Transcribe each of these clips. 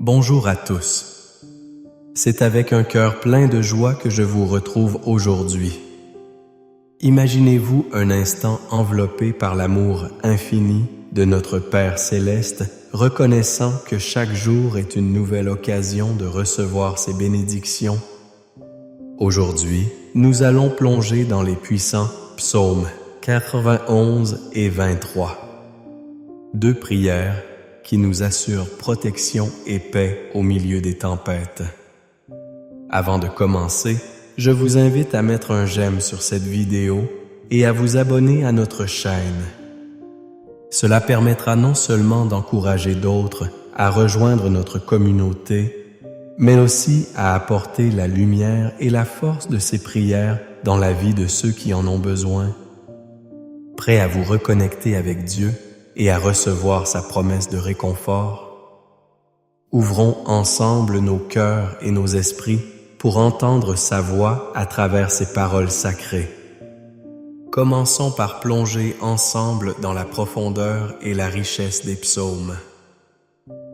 Bonjour à tous. C'est avec un cœur plein de joie que je vous retrouve aujourd'hui. Imaginez-vous un instant enveloppé par l'amour infini de notre Père céleste, reconnaissant que chaque jour est une nouvelle occasion de recevoir ses bénédictions. Aujourd'hui, nous allons plonger dans les puissants psaumes 91 et 23. Deux prières qui nous assurent protection et paix au milieu des tempêtes. Avant de commencer, je vous invite à mettre un j'aime sur cette vidéo et à vous abonner à notre chaîne. Cela permettra non seulement d'encourager d'autres à rejoindre notre communauté, mais aussi à apporter la lumière et la force de ces prières dans la vie de ceux qui en ont besoin. Prêts à vous reconnecter avec Dieu et à recevoir sa promesse de réconfort? Ouvrons ensemble nos cœurs et nos esprits pour entendre sa voix à travers ses paroles sacrées. Commençons par plonger ensemble dans la profondeur et la richesse des psaumes.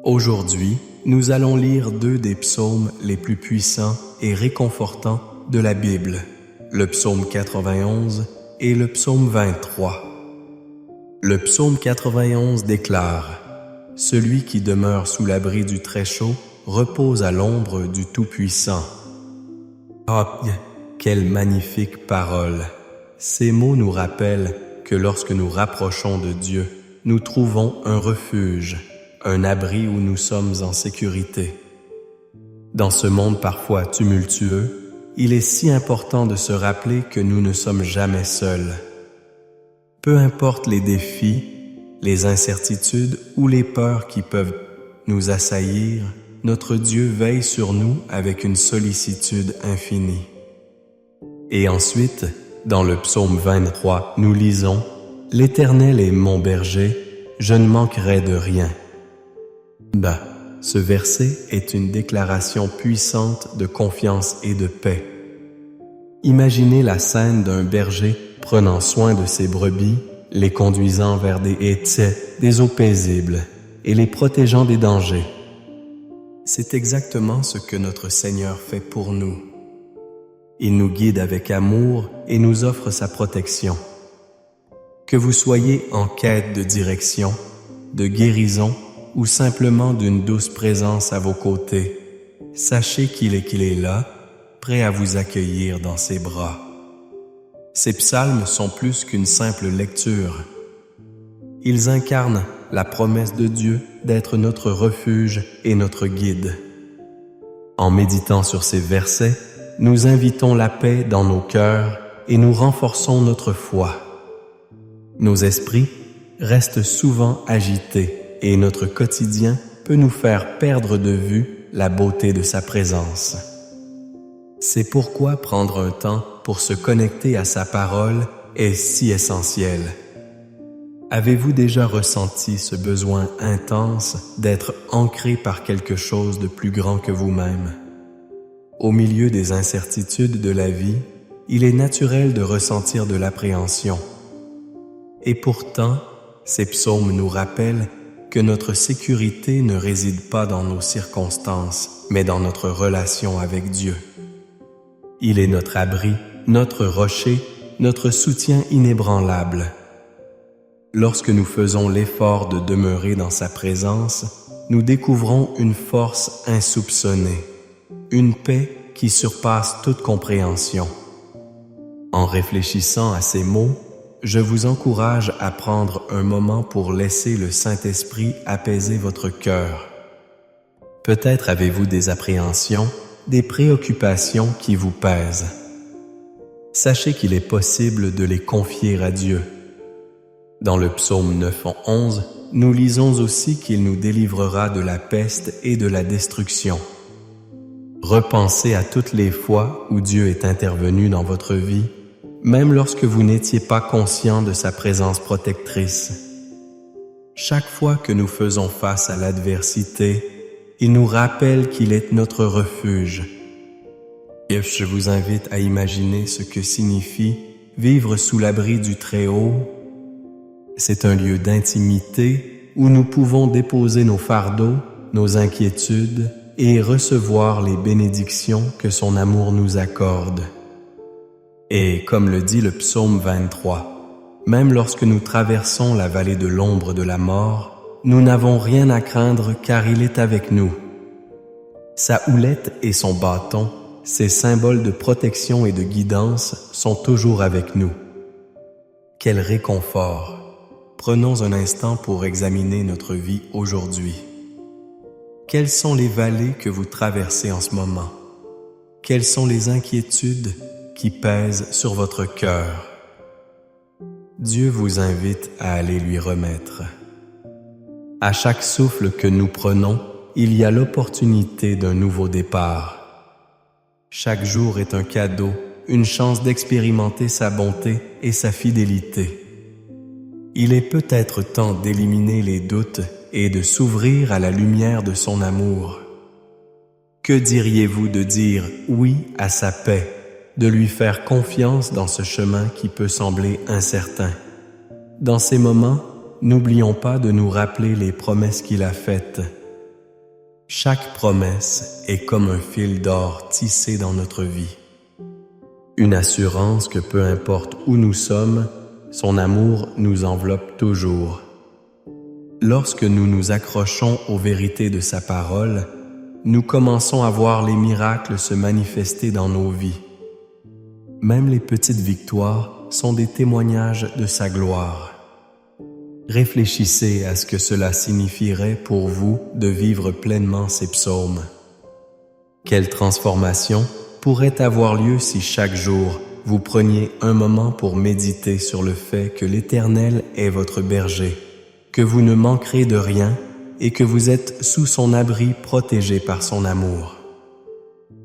Aujourd'hui, nous allons lire deux des psaumes les plus puissants et réconfortants de la Bible, le psaume 91 et le psaume 23. Le psaume 91 déclare « Celui qui demeure sous l'abri du Très-Chaud repose à l'ombre du Tout-Puissant. » Oh, quelle magnifique parole! Ces mots nous rappellent que lorsque nous rapprochons de Dieu, nous trouvons un refuge, un abri où nous sommes en sécurité. Dans ce monde parfois tumultueux, il est si important de se rappeler que nous ne sommes jamais seuls. Peu importe les défis, les incertitudes ou les peurs qui peuvent nous assaillir, notre Dieu veille sur nous avec une sollicitude infinie. Et ensuite, dans le psaume 23, nous lisons « L'Éternel est mon berger, je ne manquerai de rien. » Ce verset est une déclaration puissante de confiance et de paix. Imaginez la scène d'un berger prenant soin de ses brebis, les conduisant vers des haies, des eaux paisibles, et les protégeant des dangers. C'est exactement ce que notre Seigneur fait pour nous. Il nous guide avec amour et nous offre sa protection. Que vous soyez en quête de direction, de guérison ou simplement d'une douce présence à vos côtés, sachez qu'il est là, prêt à vous accueillir dans ses bras. Ces psaumes sont plus qu'une simple lecture. Ils incarnent la promesse de Dieu d'être notre refuge et notre guide. En méditant sur ces versets, nous invitons la paix dans nos cœurs et nous renforçons notre foi. Nos esprits restent souvent agités et notre quotidien peut nous faire perdre de vue la beauté de sa présence. C'est pourquoi prendre un temps pour se connecter à sa parole est si essentiel. Avez-vous déjà ressenti ce besoin intense d'être ancré par quelque chose de plus grand que vous-même? Au milieu des incertitudes de la vie, il est naturel de ressentir de l'appréhension. Et pourtant, ces psaumes nous rappellent que notre sécurité ne réside pas dans nos circonstances, mais dans notre relation avec Dieu. Il est notre abri, notre rocher, notre soutien inébranlable. Lorsque nous faisons l'effort de demeurer dans sa présence, nous découvrons une force insoupçonnée, une paix qui surpasse toute compréhension. En réfléchissant à ces mots, je vous encourage à prendre un moment pour laisser le Saint-Esprit apaiser votre cœur. Peut-être avez-vous des appréhensions, des préoccupations qui vous pèsent. Sachez qu'il est possible de les confier à Dieu. Dans le psaume 911, nous lisons aussi qu'il nous délivrera de la peste et de la destruction. Repensez à toutes les fois où Dieu est intervenu dans votre vie, même lorsque vous n'étiez pas conscient de sa présence protectrice. Chaque fois que nous faisons face à l'adversité, il nous rappelle qu'il est notre refuge. Et je vous invite à imaginer ce que signifie vivre sous l'abri du Très-Haut. C'est un lieu d'intimité où nous pouvons déposer nos fardeaux nos inquiétudes et recevoir les bénédictions que son amour nous accorde. Et comme le dit le psaume 23, même lorsque nous traversons la vallée de l'ombre de la mort, nous n'avons rien à craindre car il est avec nous. Sa houlette et son bâton, ces symboles de protection et de guidance, sont toujours avec nous. Quel réconfort! Prenons un instant pour examiner notre vie aujourd'hui. Quelles sont les vallées que vous traversez en ce moment? Quelles sont les inquiétudes qui pèsent sur votre cœur? Dieu vous invite à aller lui remettre. À chaque souffle que nous prenons, il y a l'opportunité d'un nouveau départ. Chaque jour est un cadeau, une chance d'expérimenter sa bonté et sa fidélité. Il est peut-être temps d'éliminer les doutes et de s'ouvrir à la lumière de son amour. Que diriez-vous de dire oui à sa paix, de lui faire confiance dans ce chemin qui peut sembler incertain? Dans ces moments, n'oublions pas de nous rappeler les promesses qu'il a faites. Chaque promesse est comme un fil d'or tissé dans notre vie. Une assurance que peu importe où nous sommes, son amour nous enveloppe toujours. Lorsque nous nous accrochons aux vérités de sa parole, nous commençons à voir les miracles se manifester dans nos vies. Même les petites victoires sont des témoignages de sa gloire. Réfléchissez à ce que cela signifierait pour vous de vivre pleinement ces psaumes. Quelle transformation pourrait avoir lieu si chaque jour vous preniez un moment pour méditer sur le fait que l'Éternel est votre berger, que vous ne manquerez de rien et que vous êtes sous son abri protégé par son amour.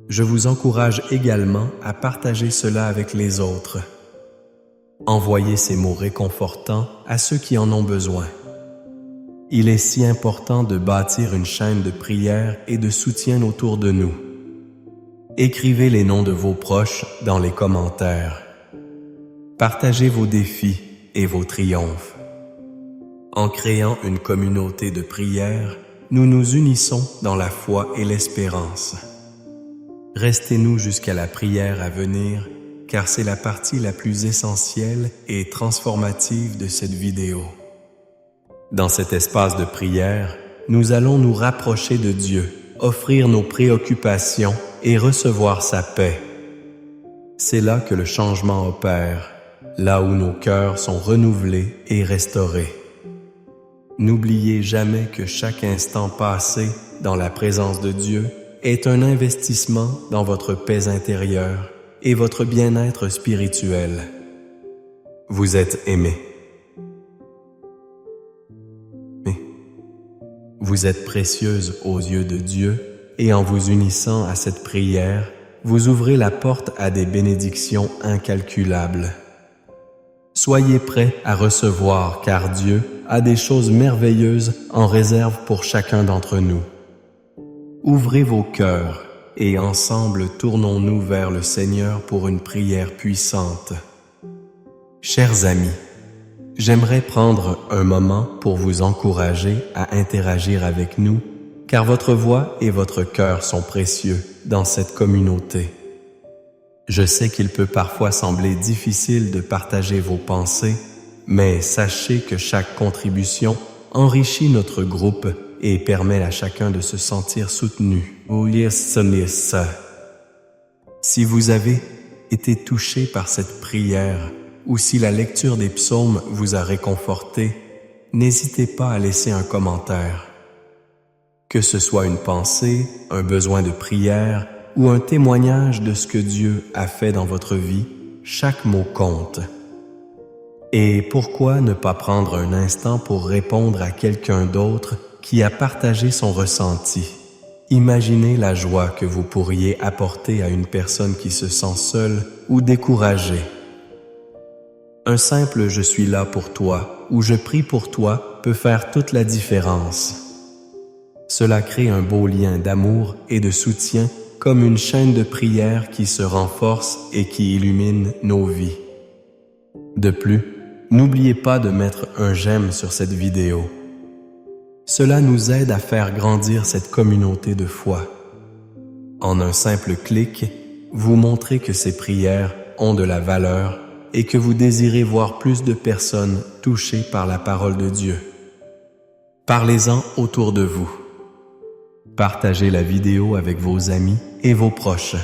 Je vous encourage également à partager cela avec les autres. Envoyez ces mots réconfortants à ceux qui en ont besoin. Il est si important de bâtir une chaîne de prière et de soutien autour de nous. Écrivez les noms de vos proches dans les commentaires. Partagez vos défis et vos triomphes. En créant une communauté de prière, nous nous unissons dans la foi et l'espérance. Restez-nous jusqu'à la prière à venir, car c'est la partie la plus essentielle et transformative de cette vidéo. Dans cet espace de prière, nous allons nous rapprocher de Dieu, offrir nos préoccupations et recevoir sa paix. C'est là que le changement opère, là où nos cœurs sont renouvelés et restaurés. N'oubliez jamais que chaque instant passé dans la présence de Dieu est un investissement dans votre paix intérieure et votre bien-être spirituel. Vous êtes aimés. Vous êtes précieuse aux yeux de Dieu et en vous unissant à cette prière, vous ouvrez la porte à des bénédictions incalculables. Soyez prêts à recevoir car Dieu a des choses merveilleuses en réserve pour chacun d'entre nous. Ouvrez vos cœurs et ensemble tournons-nous vers le Seigneur pour une prière puissante. Chers amis, j'aimerais prendre un moment pour vous encourager à interagir avec nous, car votre voix et votre cœur sont précieux dans cette communauté. Je sais qu'il peut parfois sembler difficile de partager vos pensées, mais sachez que chaque contribution enrichit notre groupe et permet à chacun de se sentir soutenu. Si vous avez été touché par cette prière, ou si la lecture des psaumes vous a réconforté, n'hésitez pas à laisser un commentaire. Que ce soit une pensée, un besoin de prière ou un témoignage de ce que Dieu a fait dans votre vie, chaque mot compte. Et pourquoi ne pas prendre un instant pour répondre à quelqu'un d'autre qui a partagé son ressenti? Imaginez la joie que vous pourriez apporter à une personne qui se sent seule ou découragée. Un simple « je suis là pour toi » ou « je prie pour toi » peut faire toute la différence. Cela crée un beau lien d'amour et de soutien comme une chaîne de prière qui se renforce et qui illumine nos vies. De plus, n'oubliez pas de mettre un j'aime sur cette vidéo. Cela nous aide à faire grandir cette communauté de foi. En un simple clic, vous montrez que ces prières ont de la valeur et que vous désirez voir plus de personnes touchées par la parole de Dieu. Parlez-en autour de vous. Partagez la vidéo avec vos amis et vos proches.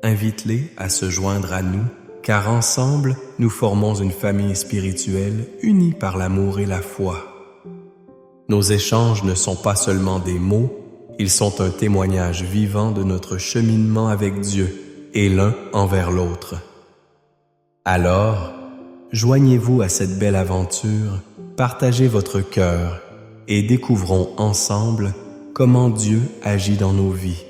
Invite-les à se joindre à nous, car ensemble, nous formons une famille spirituelle unie par l'amour et la foi. Nos échanges ne sont pas seulement des mots, ils sont un témoignage vivant de notre cheminement avec Dieu et l'un envers l'autre. Alors, joignez-vous à cette belle aventure, partagez votre cœur et découvrons ensemble comment Dieu agit dans nos vies.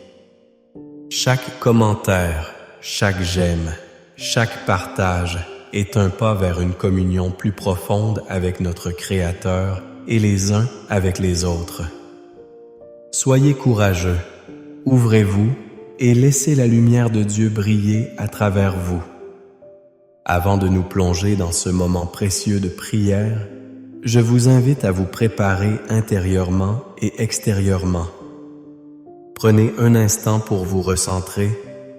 Chaque commentaire, chaque j'aime, chaque partage est un pas vers une communion plus profonde avec notre Créateur et les uns avec les autres. Soyez courageux, ouvrez-vous et laissez la lumière de Dieu briller à travers vous. Avant de nous plonger dans ce moment précieux de prière, je vous invite à vous préparer intérieurement et extérieurement. Prenez un instant pour vous recentrer,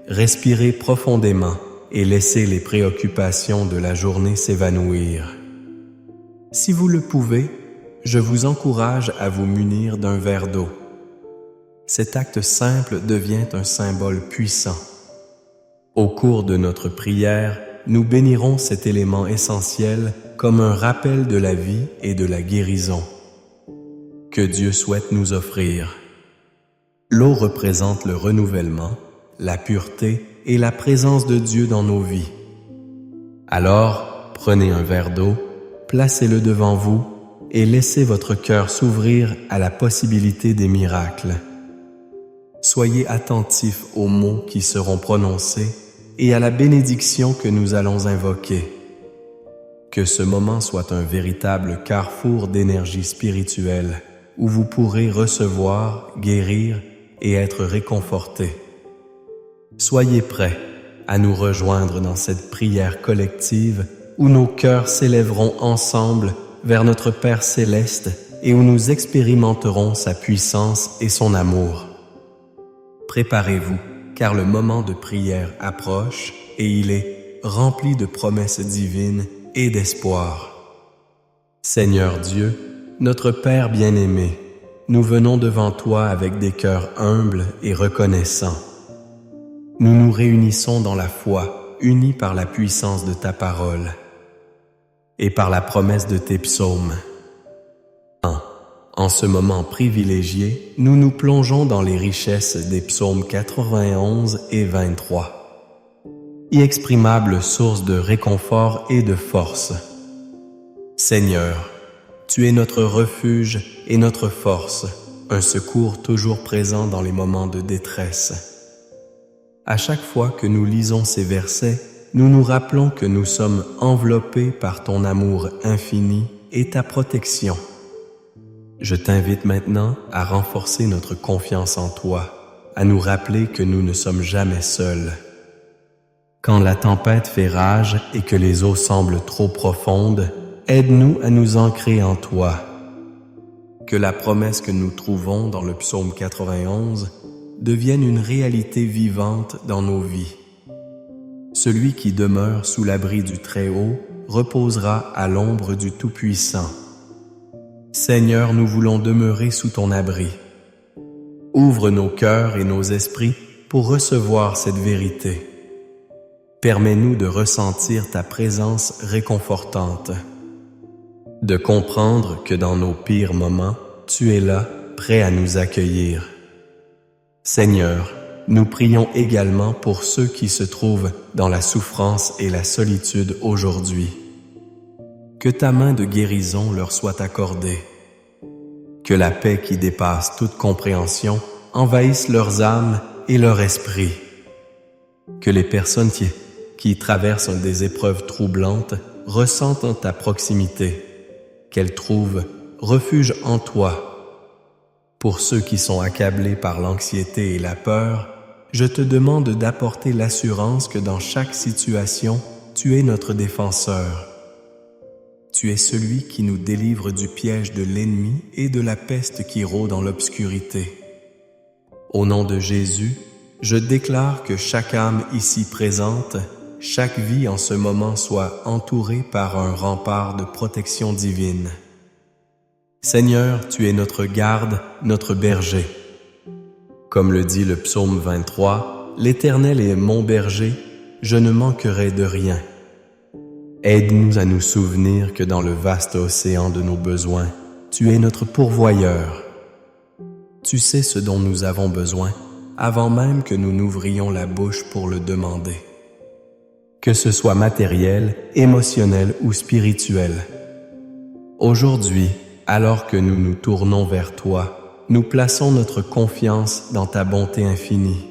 respirez profondément et laissez les préoccupations de la journée s'évanouir. Si vous le pouvez, je vous encourage à vous munir d'un verre d'eau. Cet acte simple devient un symbole puissant. Au cours de notre prière, nous bénirons cet élément essentiel comme un rappel de la vie et de la guérison que Dieu souhaite nous offrir. L'eau représente le renouvellement, la pureté et la présence de Dieu dans nos vies. Alors, prenez un verre d'eau, placez-le devant vous et laissez votre cœur s'ouvrir à la possibilité des miracles. Soyez attentifs aux mots qui seront prononcés et à la bénédiction que nous allons invoquer. Que ce moment soit un véritable carrefour d'énergie spirituelle où vous pourrez recevoir, guérir et être réconfortés. Soyez prêts à nous rejoindre dans cette prière collective où nos cœurs s'élèveront ensemble vers notre Père céleste et où nous expérimenterons sa puissance et son amour. Préparez-vous, car le moment de prière approche et il est rempli de promesses divines et d'espoir. Seigneur Dieu, notre Père bien-aimé, nous venons devant toi avec des cœurs humbles et reconnaissants. Nous nous réunissons dans la foi, unis par la puissance de ta parole et par la promesse de tes psaumes. En ce moment privilégié, nous nous plongeons dans les richesses des psaumes 91 et 23. Inexprimable source de réconfort et de force. Seigneur, tu es notre refuge et notre force, un secours toujours présent dans les moments de détresse. À chaque fois que nous lisons ces versets, nous nous rappelons que nous sommes enveloppés par ton amour infini et ta protection. Je t'invite maintenant à renforcer notre confiance en toi, à nous rappeler que nous ne sommes jamais seuls. Quand la tempête fait rage et que les eaux semblent trop profondes, aide-nous à nous ancrer en toi. Que la promesse que nous trouvons dans le psaume 91 devienne une réalité vivante dans nos vies. Celui qui demeure sous l'abri du Très-Haut reposera à l'ombre du Tout-Puissant. Seigneur, nous voulons demeurer sous ton abri. Ouvre nos cœurs et nos esprits pour recevoir cette vérité. Permets-nous de ressentir ta présence réconfortante, de comprendre que dans nos pires moments, tu es là, prêt à nous accueillir. Seigneur, nous prions également pour ceux qui se trouvent dans la souffrance et la solitude aujourd'hui. Que ta main de guérison leur soit accordée. Que la paix qui dépasse toute compréhension envahisse leurs âmes et leur esprit. Que les personnes qui traversent des épreuves troublantes ressentent ta proximité. Qu'elles trouvent refuge en toi. Pour ceux qui sont accablés par l'anxiété et la peur, je te demande d'apporter l'assurance que dans chaque situation, tu es notre défenseur. Tu es celui qui nous délivre du piège de l'ennemi et de la peste qui rôde dans l'obscurité. Au nom de Jésus, je déclare que chaque âme ici présente, chaque vie en ce moment soit entourée par un rempart de protection divine. Seigneur, tu es notre garde, notre berger. Comme le dit le psaume 23, « L'Éternel est mon berger, je ne manquerai de rien. » Aide-nous à nous souvenir que dans le vaste océan de nos besoins, tu es notre pourvoyeur. Tu sais ce dont nous avons besoin, avant même que nous n'ouvrions la bouche pour le demander. Que ce soit matériel, émotionnel ou spirituel. Aujourd'hui, alors que nous nous tournons vers toi, nous plaçons notre confiance dans ta bonté infinie.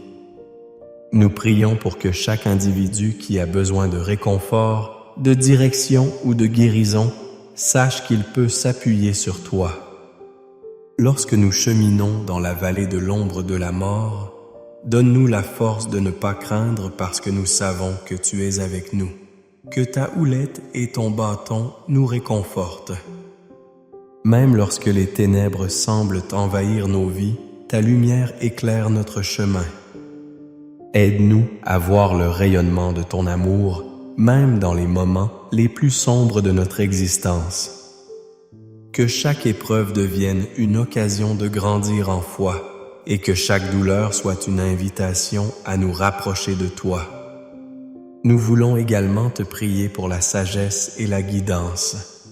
Nous prions pour que chaque individu qui a besoin de réconfort, de direction ou de guérison sache qu'il peut s'appuyer sur toi. Lorsque nous cheminons dans la vallée de l'ombre de la mort, donne-nous la force de ne pas craindre parce que nous savons que tu es avec nous, que ta houlette et ton bâton nous réconfortent. Même lorsque les ténèbres semblent envahir nos vies, ta lumière éclaire notre chemin. Aide-nous à voir le rayonnement de ton amour, même dans les moments les plus sombres de notre existence. Que chaque épreuve devienne une occasion de grandir en foi et que chaque douleur soit une invitation à nous rapprocher de toi. Nous voulons également te prier pour la sagesse et la guidance.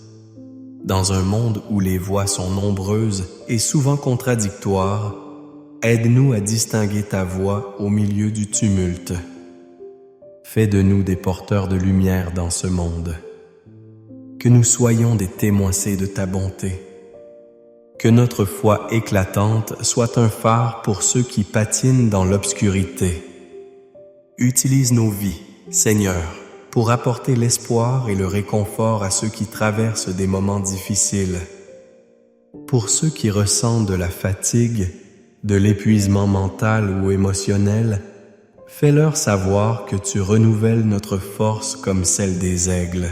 Dans un monde où les voix sont nombreuses et souvent contradictoires, aide-nous à distinguer ta voix au milieu du tumulte. Fais de nous des porteurs de lumière dans ce monde. Que nous soyons des témoins de ta bonté. Que notre foi éclatante soit un phare pour ceux qui patinent dans l'obscurité. Utilise nos vies, Seigneur, pour apporter l'espoir et le réconfort à ceux qui traversent des moments difficiles. Pour ceux qui ressentent de la fatigue, de l'épuisement mental ou émotionnel, fais-leur savoir que tu renouvelles notre force comme celle des aigles.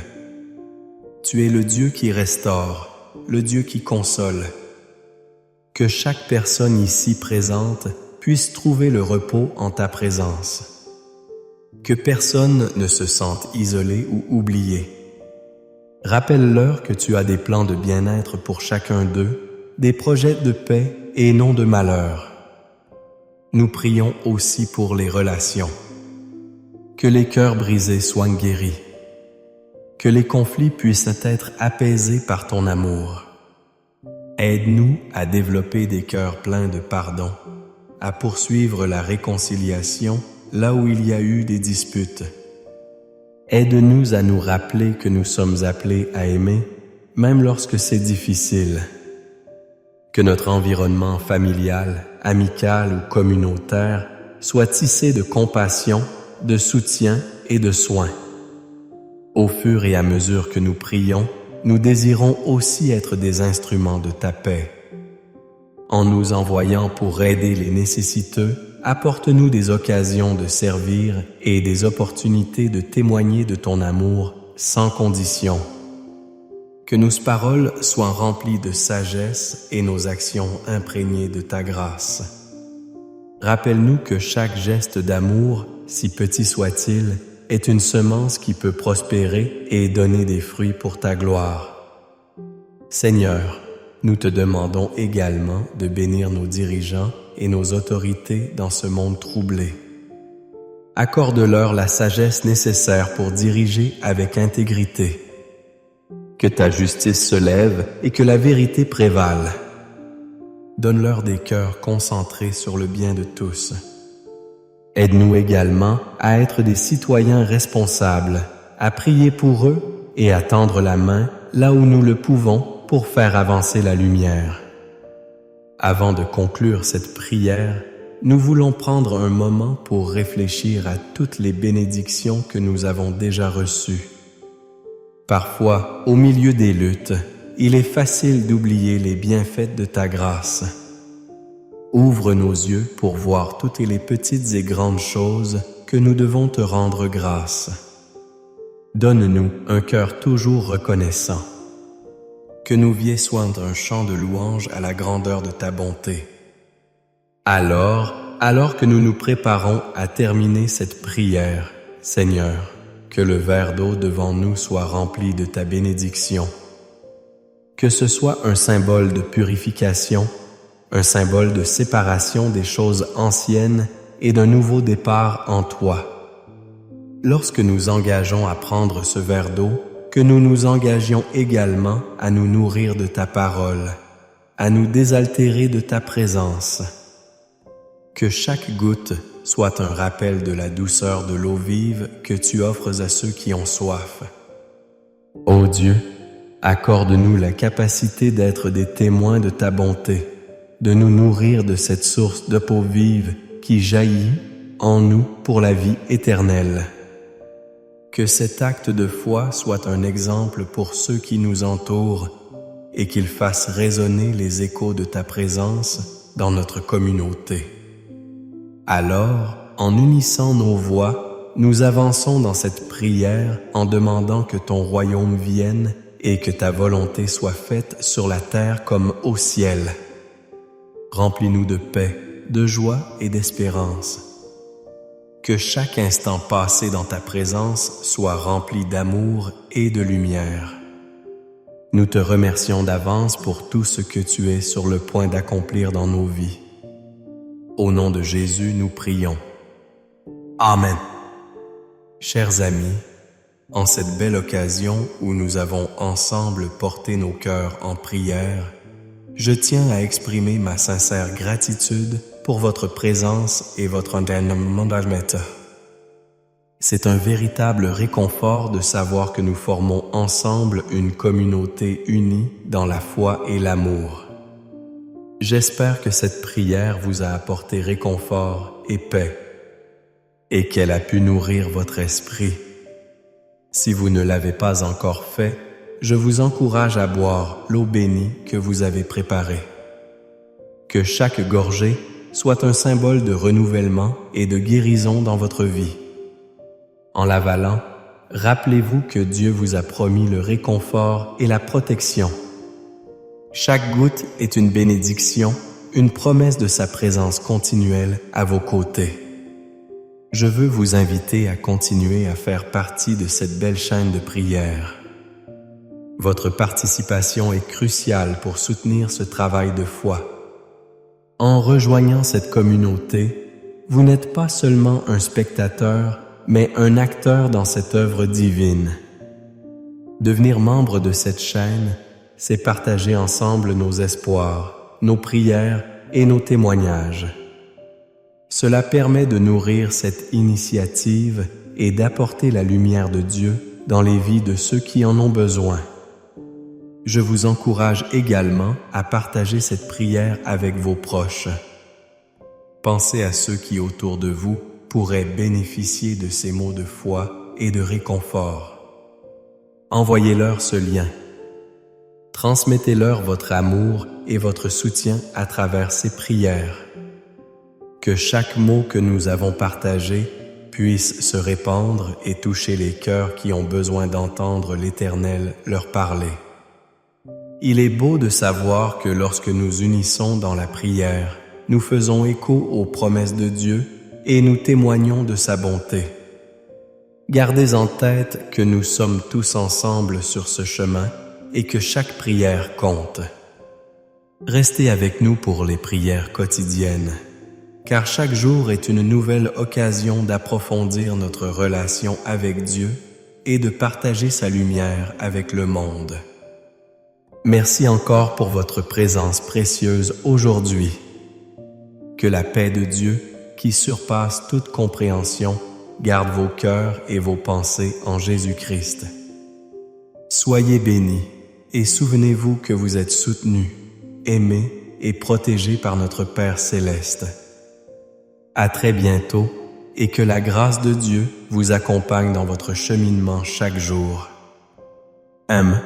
Tu es le Dieu qui restaure, le Dieu qui console. Que chaque personne ici présente puisse trouver le repos en ta présence. Que personne ne se sente isolé ou oublié. Rappelle-leur que tu as des plans de bien-être pour chacun d'eux, des projets de paix et non de malheur. Nous prions aussi pour les relations. Que les cœurs brisés soient guéris. Que les conflits puissent être apaisés par ton amour. Aide-nous à développer des cœurs pleins de pardon, à poursuivre la réconciliation là où il y a eu des disputes. Aide-nous à nous rappeler que nous sommes appelés à aimer, même lorsque c'est difficile. Que notre environnement familial, amical ou communautaire soit tissé de compassion, de soutien et de soins. Au fur et à mesure que nous prions, nous désirons aussi être des instruments de ta paix. En nous envoyant pour aider les nécessiteux, apporte-nous des occasions de servir et des opportunités de témoigner de ton amour sans condition. Que nos paroles soient remplies de sagesse et nos actions imprégnées de ta grâce. Rappelle-nous que chaque geste d'amour, si petit soit-il, est une semence qui peut prospérer et donner des fruits pour ta gloire. Seigneur, nous te demandons également de bénir nos dirigeants et nos autorités dans ce monde troublé. Accorde-leur la sagesse nécessaire pour diriger avec intégrité. Que ta justice se lève et que la vérité prévale. Donne-leur des cœurs concentrés sur le bien de tous. Aide-nous également à être des citoyens responsables, à prier pour eux et à tendre la main là où nous le pouvons pour faire avancer la lumière. Avant de conclure cette prière, nous voulons prendre un moment pour réfléchir à toutes les bénédictions que nous avons déjà reçues. Parfois, au milieu des luttes, il est facile d'oublier les bienfaits de ta grâce. Ouvre nos yeux pour voir toutes les petites et grandes choses que nous devons te rendre grâce. Donne-nous un cœur toujours reconnaissant, que nos vies soient un chant de louange à la grandeur de ta bonté. Alors que nous nous préparons à terminer cette prière, Seigneur, que le verre d'eau devant nous soit rempli de ta bénédiction. Que ce soit un symbole de purification, un symbole de séparation des choses anciennes et d'un nouveau départ en toi. Lorsque nous engageons à prendre ce verre d'eau, que nous nous engagions également à nous nourrir de ta parole, à nous désaltérer de ta présence. Que chaque goutte soit un rappel de la douceur de l'eau vive que tu offres à ceux qui ont soif. Ô Dieu, accorde-nous la capacité d'être des témoins de ta bonté, de nous nourrir de cette source de peau vive qui jaillit en nous pour la vie éternelle. Que cet acte de foi soit un exemple pour ceux qui nous entourent et qu'il fasse résonner les échos de ta présence dans notre communauté. Alors, en unissant nos voix, nous avançons dans cette prière en demandant que ton royaume vienne et que ta volonté soit faite sur la terre comme au ciel. Remplis-nous de paix, de joie et d'espérance. Que chaque instant passé dans ta présence soit rempli d'amour et de lumière. Nous te remercions d'avance pour tout ce que tu es sur le point d'accomplir dans nos vies. Au nom de Jésus, nous prions. Amen. Chers amis, en cette belle occasion où nous avons ensemble porté nos cœurs en prière, je tiens à exprimer ma sincère gratitude pour votre présence et votre engagement. C'est un véritable réconfort de savoir que nous formons ensemble une communauté unie dans la foi et l'amour. J'espère que cette prière vous a apporté réconfort et paix, et qu'elle a pu nourrir votre esprit. Si vous ne l'avez pas encore fait, je vous encourage à boire l'eau bénie que vous avez préparée. Que chaque gorgée soit un symbole de renouvellement et de guérison dans votre vie. En l'avalant, rappelez-vous que Dieu vous a promis le réconfort et la protection. Chaque goutte est une bénédiction, une promesse de sa présence continuelle à vos côtés. Je veux vous inviter à continuer à faire partie de cette belle chaîne de prière. Votre participation est cruciale pour soutenir ce travail de foi. En rejoignant cette communauté, vous n'êtes pas seulement un spectateur, mais un acteur dans cette œuvre divine. Devenir membre de cette chaîne, c'est partager ensemble nos espoirs, nos prières et nos témoignages. Cela permet de nourrir cette initiative et d'apporter la lumière de Dieu dans les vies de ceux qui en ont besoin. Je vous encourage également à partager cette prière avec vos proches. Pensez à ceux qui autour de vous pourraient bénéficier de ces mots de foi et de réconfort. Envoyez-leur ce lien. Transmettez-leur votre amour et votre soutien à travers ces prières. Que chaque mot que nous avons partagé puisse se répandre et toucher les cœurs qui ont besoin d'entendre l'Éternel leur parler. Il est beau de savoir que lorsque nous unissons dans la prière, nous faisons écho aux promesses de Dieu et nous témoignons de sa bonté. Gardez en tête que nous sommes tous ensemble sur ce chemin et que chaque prière compte. Restez avec nous pour les prières quotidiennes, car chaque jour est une nouvelle occasion d'approfondir notre relation avec Dieu et de partager sa lumière avec le monde. Merci encore pour votre présence précieuse aujourd'hui. Que la paix de Dieu, qui surpasse toute compréhension, garde vos cœurs et vos pensées en Jésus-Christ. Soyez bénis et souvenez-vous que vous êtes soutenus, aimés et protégés par notre Père céleste. À très bientôt et que la grâce de Dieu vous accompagne dans votre cheminement chaque jour. Amen.